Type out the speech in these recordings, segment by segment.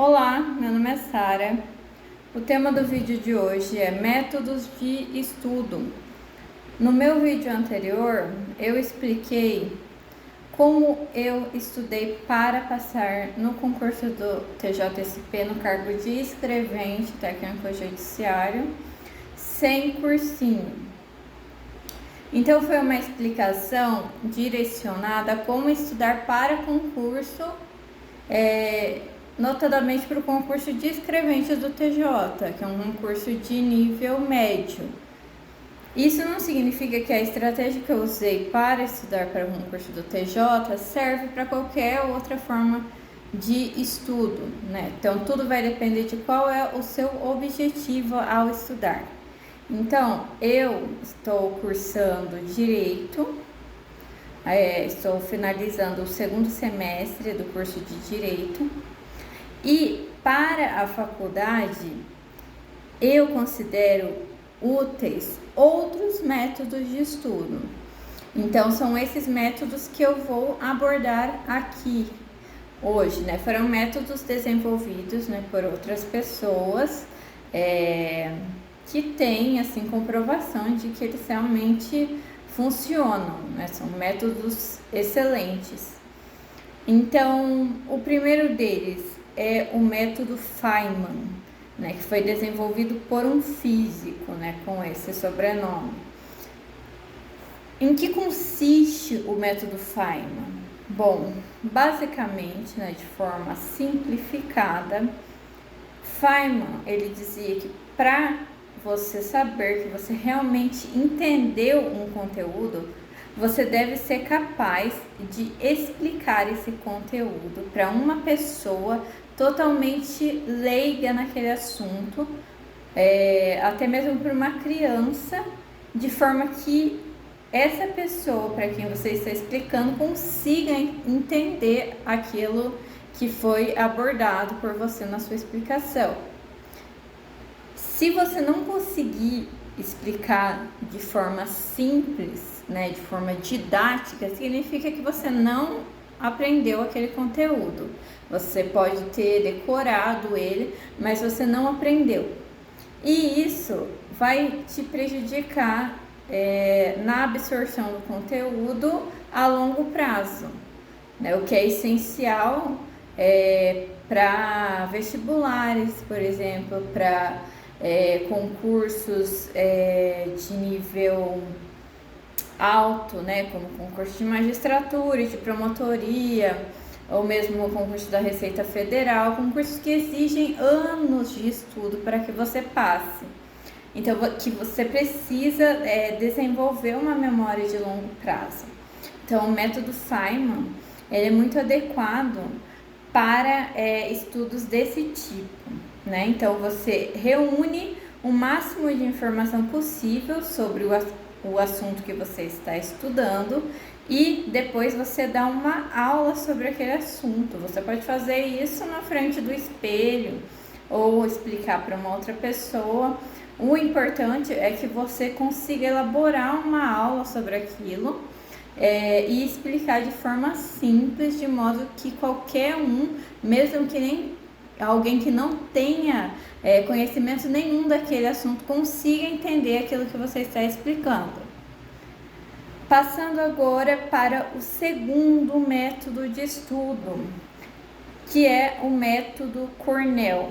Olá, meu nome é Sara. O tema do vídeo de hoje é métodos de estudo. No meu vídeo anterior, eu expliquei como eu estudei para passar no concurso do TJSP no cargo de escrevente técnico judiciário, sem cursinho. Então, foi uma explicação direcionada a como estudar para concurso, notadamente para o concurso de escrevente do TJ, que é um concurso de nível médio. Isso não significa que a estratégia que eu usei para estudar para o concurso do TJ serve para qualquer outra forma de estudo, né? Então, tudo vai depender de qual é o seu objetivo ao estudar. Então, eu estou cursando Direito, estou finalizando o segundo semestre do curso de Direito. E para a faculdade, eu considero úteis outros métodos de estudo. Então, são esses métodos que eu vou abordar aqui hoje, né? Foram métodos desenvolvidos, né, por outras pessoas, que têm, assim, comprovação de que eles realmente funcionam, né? São métodos excelentes. Então, o primeiro deles é o método Feynman, né, que foi desenvolvido por um físico, né, com esse sobrenome. Em que consiste o método Feynman? Bom, basicamente, né, de forma simplificada, Feynman, ele dizia que para você saber que você realmente entendeu um conteúdo, você deve ser capaz de explicar esse conteúdo para uma pessoa totalmente leiga naquele assunto, até mesmo para uma criança, de forma que essa pessoa para quem você está explicando consiga entender aquilo que foi abordado por você na sua explicação. Se você não conseguir explicar de forma simples, né, de forma didática, significa que você não aprendeu aquele conteúdo. Você pode ter decorado ele, mas você não aprendeu. E isso vai te prejudicar na absorção do conteúdo a longo prazo, né? O que é essencial para vestibulares, por exemplo, para concursos de nível alto, né, como concurso de magistratura, de promotoria, ou mesmo o concurso da Receita Federal, concursos que exigem anos de estudo para que você passe. Então, que você precisa desenvolver uma memória de longo prazo. Então, o método Feynman, ele é muito adequado para estudos desse tipo, né? Então, você reúne o máximo de informação possível sobre o assunto que você está estudando e depois você dá uma aula sobre aquele assunto. Você pode fazer isso na frente do espelho ou explicar para uma outra pessoa. O importante é que você consiga elaborar uma aula sobre aquilo e explicar de forma simples, de modo que qualquer um, mesmo que nem alguém que não tenha conhecimento nenhum daquele assunto, consiga entender aquilo que você está explicando. Passando agora para o segundo método de estudo, que é o método Cornell.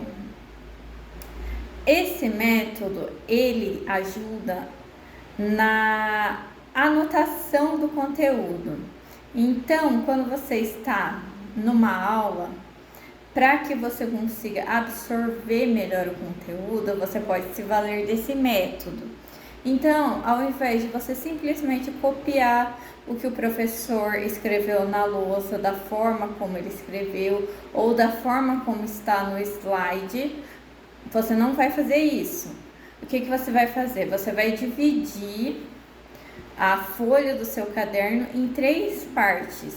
Esse método, ele ajuda na anotação do conteúdo. Então, quando você está numa aula, para que você consiga absorver melhor o conteúdo, você pode se valer desse método. Então, ao invés de você simplesmente copiar o que o professor escreveu na lousa, da forma como ele escreveu, ou da forma como está no slide, você não vai fazer isso. O que você vai fazer? Você vai dividir a folha do seu caderno em 3 partes.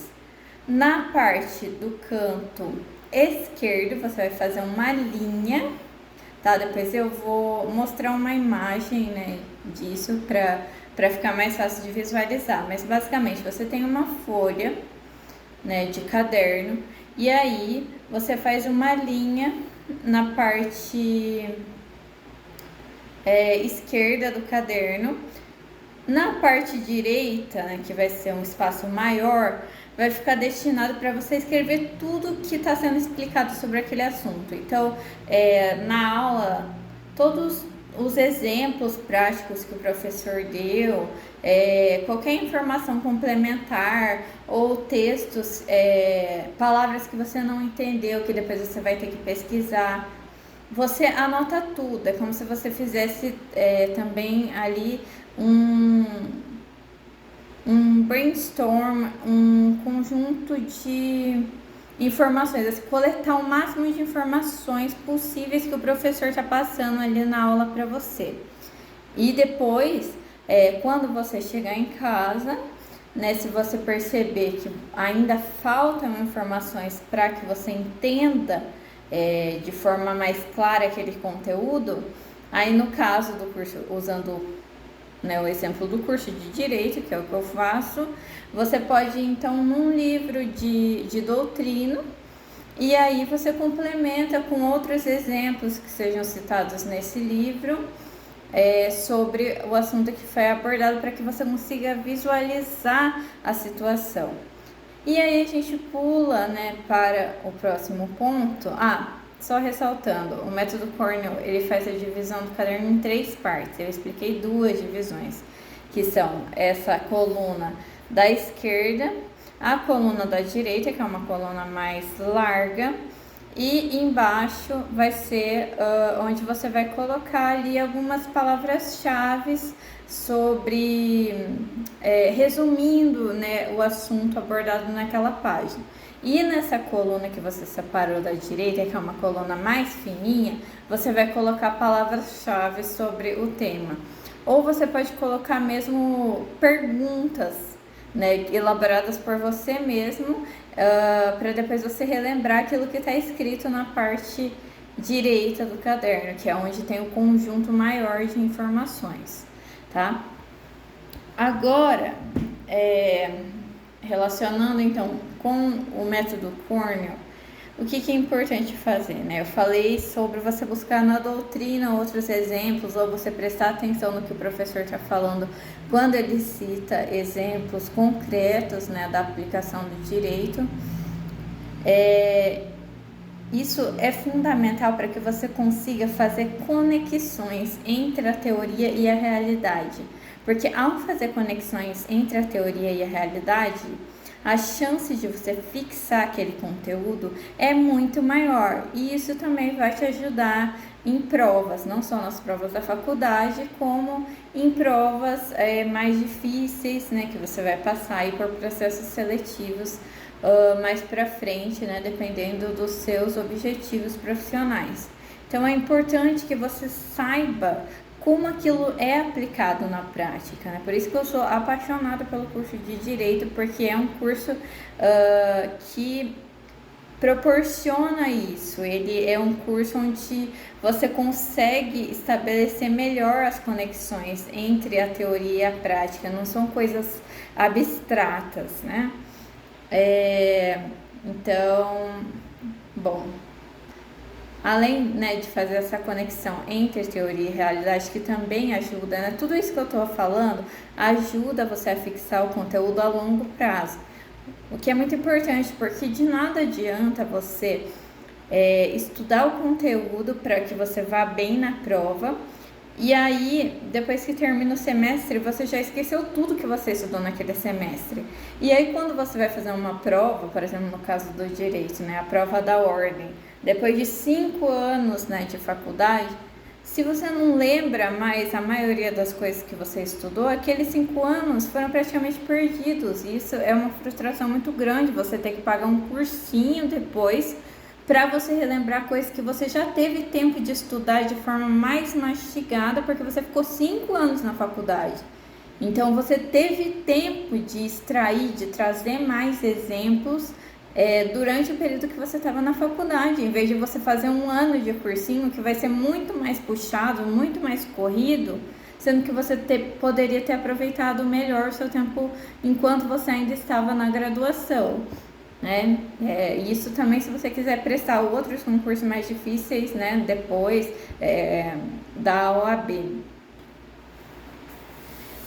Na parte do canto esquerdo, você vai fazer uma linha, tá? Depois eu vou mostrar uma imagem, né, disso para ficar mais fácil de visualizar. Mas basicamente você tem uma folha, né, de caderno E aí você faz uma linha na parte esquerda do caderno. Na parte direita, né, que vai ser um espaço maior, vai ficar destinado para você escrever tudo que está sendo explicado sobre aquele assunto. Então, na aula, todos os exemplos práticos que o professor deu, qualquer informação complementar ou textos, palavras que você não entendeu, que depois você vai ter que pesquisar, você anota tudo. É como se você fizesse também ali um brainstorm, um conjunto de informações, assim, coletar o máximo de informações possíveis que o professor está passando ali na aula para você. E depois, quando você chegar em casa, né, se você perceber que ainda faltam informações para que você entenda de forma mais clara aquele conteúdo, aí no caso do curso, usando, né, o exemplo do curso de Direito, que é o que eu faço, você pode ir então num livro de doutrina, e aí você complementa com outros exemplos que sejam citados nesse livro, sobre o assunto que foi abordado, para que você consiga visualizar a situação. E aí a gente pula, né, para o próximo ponto. Só ressaltando, o método Cornell, ele faz a divisão do caderno em 3 partes. Eu expliquei 2 divisões, que são essa coluna da esquerda, a coluna da direita, que é uma coluna mais larga, e embaixo vai ser onde você vai colocar ali algumas palavras-chave sobre, resumindo, né, o assunto abordado naquela página. E nessa coluna que você separou da direita, que é uma coluna mais fininha, você vai colocar palavras-chave sobre o tema. Ou você pode colocar mesmo perguntas, né, elaboradas por você mesmo, para depois você relembrar aquilo que está escrito na parte direita do caderno, que é onde tem o conjunto maior de informações, tá? Agora, relacionando então com o método Cornell, o que é importante fazer, né? Eu falei sobre você buscar na doutrina outros exemplos, ou você prestar atenção no que o professor está falando quando ele cita exemplos concretos, né, da aplicação do direito. Isso é fundamental para que você consiga fazer conexões entre a teoria e a realidade, porque ao fazer conexões entre a teoria e a realidade, a chance de você fixar aquele conteúdo é muito maior, e isso também vai te ajudar em provas, não só nas provas da faculdade, como em provas mais difíceis, né, que você vai passar aí por processos seletivos mais para frente, né, dependendo dos seus objetivos profissionais. Então é importante que você saiba como aquilo é aplicado na prática, né? Por isso que eu sou apaixonada pelo curso de Direito, porque é um curso que proporciona isso. Ele é um curso onde você consegue estabelecer melhor as conexões entre a teoria e a prática, não são coisas abstratas, né? Então, bom, além, né, de fazer essa conexão entre teoria e realidade, que também ajuda, né? Tudo isso que eu estou falando ajuda você a fixar o conteúdo a longo prazo, o que é muito importante, porque de nada adianta você estudar o conteúdo para que você vá bem na prova, e aí, depois que termina o semestre, você já esqueceu tudo que você estudou naquele semestre. E aí, quando você vai fazer uma prova, por exemplo, no caso do direito, né, a prova da ordem, depois de 5 anos, né, de faculdade, se você não lembra mais a maioria das coisas que você estudou, aqueles 5 anos foram praticamente perdidos. E isso é uma frustração muito grande, você ter que pagar um cursinho depois para você relembrar coisas que você já teve tempo de estudar de forma mais mastigada, porque você ficou 5 anos na faculdade. Então, você teve tempo de extrair, de trazer mais exemplos durante o período que você estava na faculdade, em vez de você fazer 1 ano de cursinho, que vai ser muito mais puxado, muito mais corrido, sendo que você poderia ter aproveitado melhor o seu tempo enquanto você ainda estava na graduação. né? Isso também, se você quiser prestar outros concursos mais difíceis, né? Depois da OAB.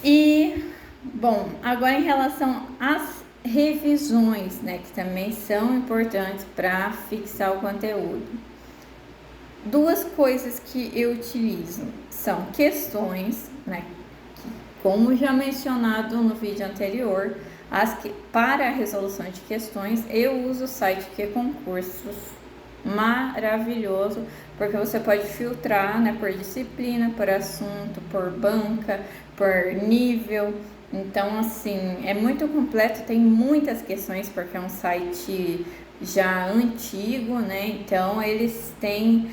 E, bom, agora em relação às revisões, né? Que também são importantes para fixar o conteúdo. Duas coisas que eu utilizo são questões, né? Como já mencionado no vídeo anterior, para a resolução de questões, eu uso o site QConcursos, maravilhoso, porque você pode filtrar, né, por disciplina, por assunto, por banca, por nível. Então, assim, é muito completo, tem muitas questões, porque é um site já antigo, né? Então, eles têm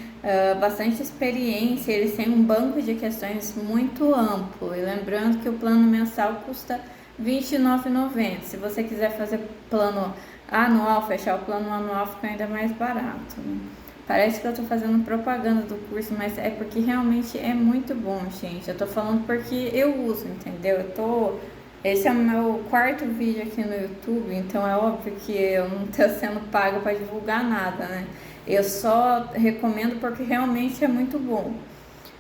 bastante experiência, eles têm um banco de questões muito amplo. E lembrando que o plano mensal custa R$ 29,90. Se você quiser fazer plano anual, fechar o plano anual, fica ainda mais barato, né? Parece que eu tô fazendo propaganda do curso, mas é porque realmente é muito bom, gente. Eu tô falando porque eu uso, entendeu? Esse é o meu quarto vídeo aqui no YouTube, então é óbvio que eu não tô sendo paga para divulgar nada, né? Eu só recomendo porque realmente é muito bom.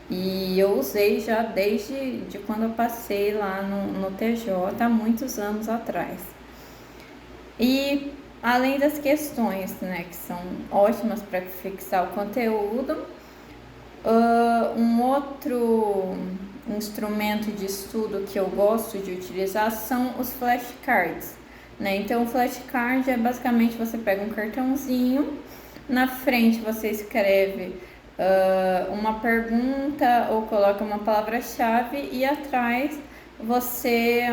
E eu usei já desde quando eu passei lá no TJ, há muitos anos atrás. E além das questões, né, que são ótimas para fixar o conteúdo, um outro instrumento de estudo que eu gosto de utilizar são os flashcards, né? Então, o flashcard é basicamente você pega um cartãozinho, na frente você escreve uma pergunta ou coloca uma palavra-chave e atrás você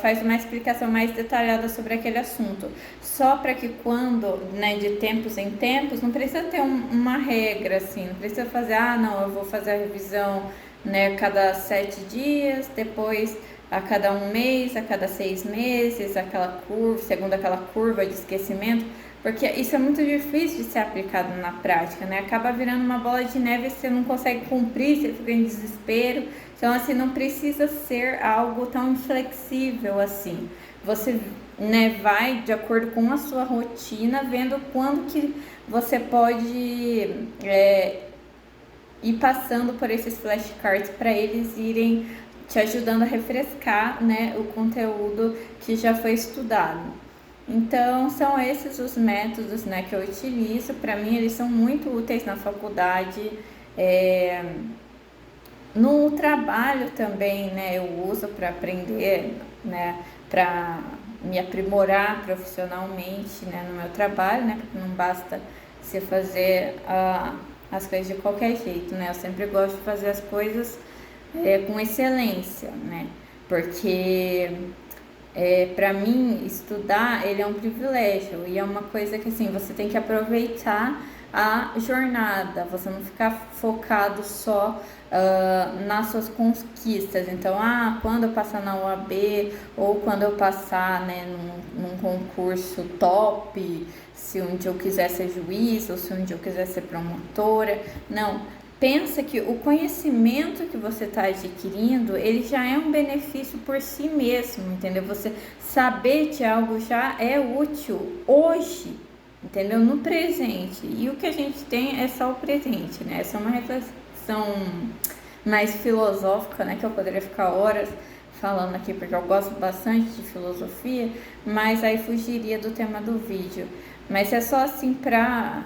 faz uma explicação mais detalhada sobre aquele assunto. Só para que quando, né, de tempos em tempos, não precisa ter uma regra assim, não precisa fazer, não, eu vou fazer a revisão, né, a cada 7 dias, depois a cada 1 mês, a cada 6 meses, segundo aquela curva de esquecimento, porque isso é muito difícil de ser aplicado na prática, né? Acaba virando uma bola de neve e você não consegue cumprir, você fica em desespero. Então, assim, não precisa ser algo tão inflexível assim. Você, né, vai de acordo com a sua rotina, vendo quando que você pode ir passando por esses flashcards para eles irem te ajudando a refrescar, né, o conteúdo que já foi estudado. Então, são esses os métodos, né, que eu utilizo. Para mim, eles são muito úteis na faculdade. No trabalho também, né, eu uso para aprender, né, para me aprimorar profissionalmente, né, no meu trabalho, né, porque não basta você fazer as coisas de qualquer jeito, né, eu sempre gosto de fazer as coisas com excelência, né, porque para mim estudar ele é um privilégio e é uma coisa que assim você tem que aproveitar a jornada, você não ficar focado só nas suas conquistas. Então, quando eu passar na UAB ou quando eu passar, né, num concurso top, se um dia eu quiser ser juiz ou se um dia eu quiser ser promotora, não. Pensa que o conhecimento que você está adquirindo, ele já é um benefício por si mesmo, entendeu? Você saber de algo já é útil hoje, entendeu? No presente. E o que a gente tem é só o presente, né? Essa é uma reflexão mais filosófica, né? Que eu poderia ficar horas falando aqui, porque eu gosto bastante de filosofia, mas aí fugiria do tema do vídeo. Mas é só assim para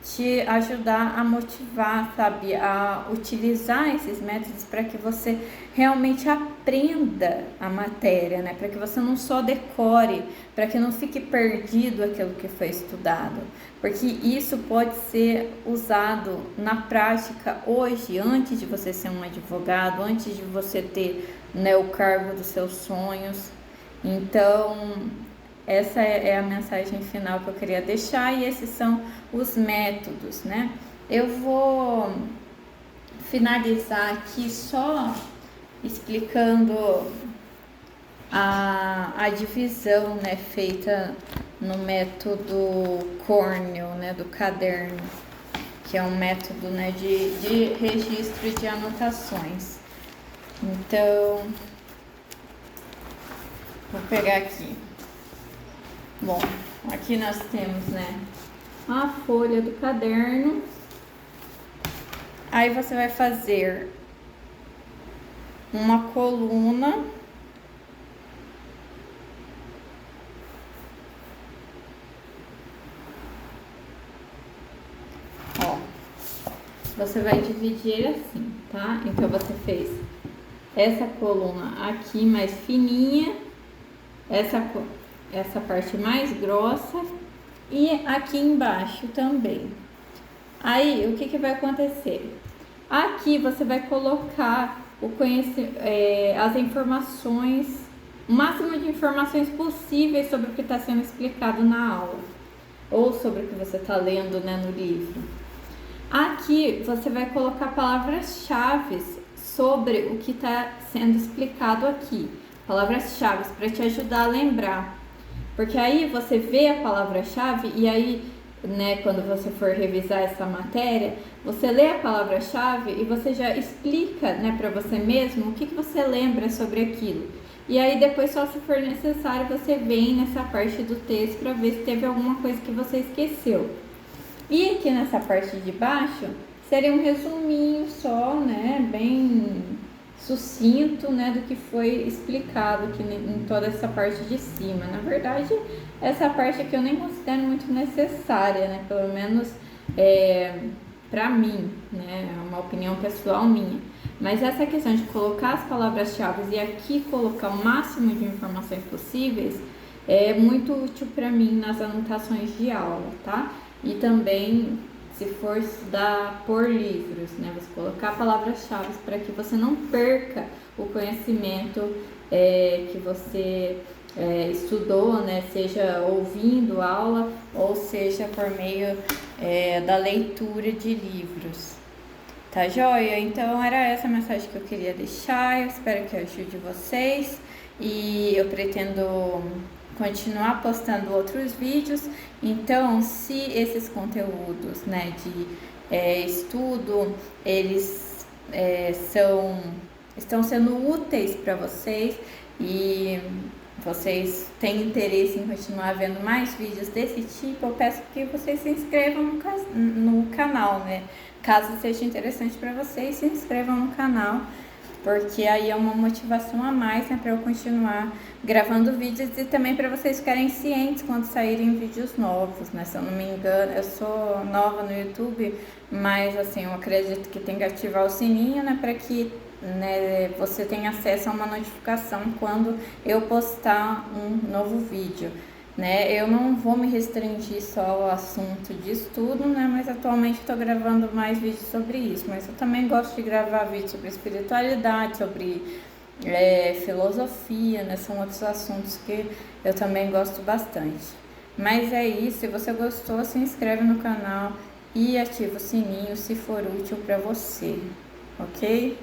te ajudar a motivar, sabe, a utilizar esses métodos para que você realmente aprenda a matéria, né, para que você não só decore, para que não fique perdido aquilo que foi estudado, porque isso pode ser usado na prática hoje, antes de você ser um advogado, antes de você ter, né, o cargo dos seus sonhos. Então, essa é a mensagem final que eu queria deixar e esses são os métodos, né? Eu vou finalizar aqui só explicando a divisão, né, feita no método Cornell, né, do caderno, que é um método, né, de registro de anotações. Então, vou pegar aqui. Bom, Aqui nós temos, né, a folha do caderno. Aí você vai fazer uma coluna. Ó, você vai dividir assim, tá? Então você fez essa coluna aqui mais fininha, essa parte mais grossa e aqui embaixo também. Aí, o que que vai acontecer? Aqui você vai colocar as informações, o máximo de informações possíveis sobre o que está sendo explicado na aula, ou sobre o que você está lendo, né, no livro. Aqui você vai colocar palavras-chave sobre o que está sendo explicado aqui. Palavras-chave para te ajudar a lembrar. Porque aí você vê a palavra-chave e aí, né, quando você for revisar essa matéria, você lê a palavra-chave e você já explica, né, para você mesmo o que você lembra sobre aquilo. E aí depois, só se for necessário, você vem nessa parte do texto para ver se teve alguma coisa que você esqueceu. E aqui nessa parte de baixo seria um resuminho só, né, bem sucinto, né, do que foi explicado aqui em toda essa parte de cima. Na verdade, essa parte aqui eu nem considero muito necessária, né, pelo menos para mim, né, é uma opinião pessoal minha. Mas essa questão de colocar as palavras-chave e aqui colocar o máximo de informações possíveis é muito útil para mim nas anotações de aula, tá? E também, se for estudar por livros, né, você colocar palavras-chave para que você não perca o conhecimento que você estudou, né, seja ouvindo aula ou seja por meio da leitura de livros. Tá joia? Então era essa a mensagem que eu queria deixar. Eu espero que ajude vocês e eu pretendo continuar postando outros vídeos. Então, se esses conteúdos, né, de estudo, eles estão sendo úteis para vocês e vocês têm interesse em continuar vendo mais vídeos desse tipo, eu peço que vocês se inscrevam no canal, né? Caso seja interessante para vocês, se inscrevam no canal, porque aí é uma motivação a mais, né, para eu continuar gravando vídeos e também para vocês ficarem cientes quando saírem vídeos novos, né? Se eu não me engano, eu sou nova no YouTube, mas assim, eu acredito que tem que ativar o sininho, né, para que, né, você tenha acesso a uma notificação quando eu postar um novo vídeo. Né, eu não vou me restringir só ao assunto de estudo, né, mas atualmente estou gravando mais vídeos sobre isso, mas eu também gosto de gravar vídeos sobre espiritualidade, sobre filosofia, né, são outros assuntos que eu também gosto bastante. Mas é isso, se você gostou, se inscreve no canal e ativa o sininho se for útil para você, ok?